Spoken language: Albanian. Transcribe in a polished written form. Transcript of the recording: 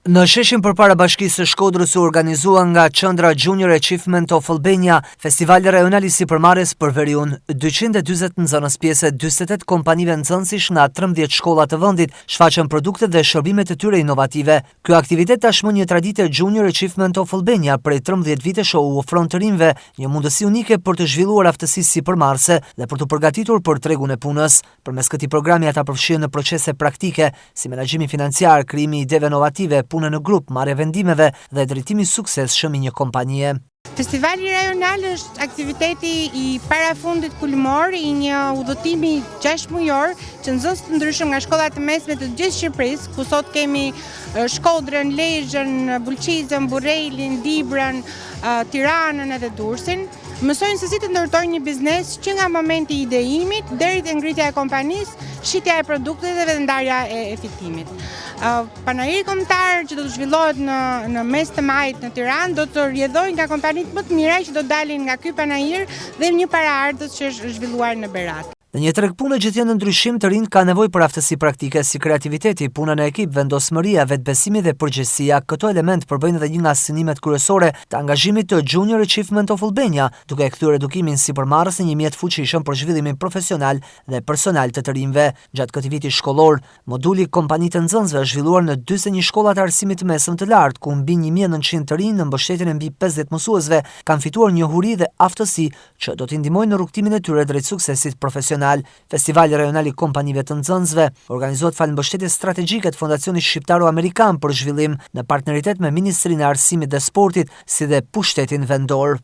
Në sheshin përpara Bashkisë së Shkodrës u organizua nga Qendra Junior Achievement of Albania festivali rajonal i sipërmarrjes për veriun. 240 nxënës pjesë 48 kompanive nxënësish nga 13 shkolla të vendit shfaqën produktet dhe shërbimet e tyre inovative. Ky aktivitet tashmë një traditë Junior Achievement of Albania prej 13 vitesh u ofron të rinjve një mundësi unike për të zhvilluar aftësi sipërmarrëse dhe për të përgatitur për tregun e punës. Përmes këtij programi ata përfshihen në procese praktike si menaxhimi financiar, krijimi ideve inovative, punë në grup, marrje vendimeve dhe drejtimi suksesshëm i një kompanie. Festivali rajonal është aktiviteti i parafundit kulmor i një udhëtimi 6 mujor që nxënës të ndryshëm nga shkollat e mesme të gjithë Shqipërisë, ku sot kemi Shkodrën, Lezhën, Bulqizën, Burrelin, Dibrën, Tiranën edhe Durrësin, mësojnë se si të ndërtojnë një biznes që nga momenti i idejimit deri te ngritja e kompanisë, shitja e produkteve dhe ndarja e fitimit. Panajiri kombëtar që do të zhvillohet në mes të majit në Tiranë do të rrjedhojë nga kompanitë më të mira që do dalin nga ky panajir dhe një paraardhës që është zhvilluar në Berat. Në një tregpunë gjithë ndryshim të rinj ka nevojë për aftësi praktike si kreativiteti, puna në ekip, vendosmëria, vetbesimi dhe përgjegjësia. Këto element përbëjnë edhe një nga synimet kryesore të angazhimit të Junior Achievement of Albania, duke kthyer edukimin sipërmarrës në një mjet fuqishëm për zhvillimin profesional dhe personal të rinjve. Gjatë këtij viti shkollor, moduli kompanitë të nxënësve është zhvilluar në 41 shkolla të arsimit të mesëm të lartë, ku mbi 1900 të rinj në mbështetjen e mbi 50 mësuesve kanë fituar njohuri dhe aftësi që do t'i ndihmojnë në rrugtimin e tyre drejt suksesit profesional. Festivali rajonal i kompanive të nxënësve organizohet falë mbështetjes strategjike të Fondacionit Shqiptaro-Amerikan për zhvillim në partneritet me Ministrinë e Arsimit dhe Sportit si dhe pushtetin vendor.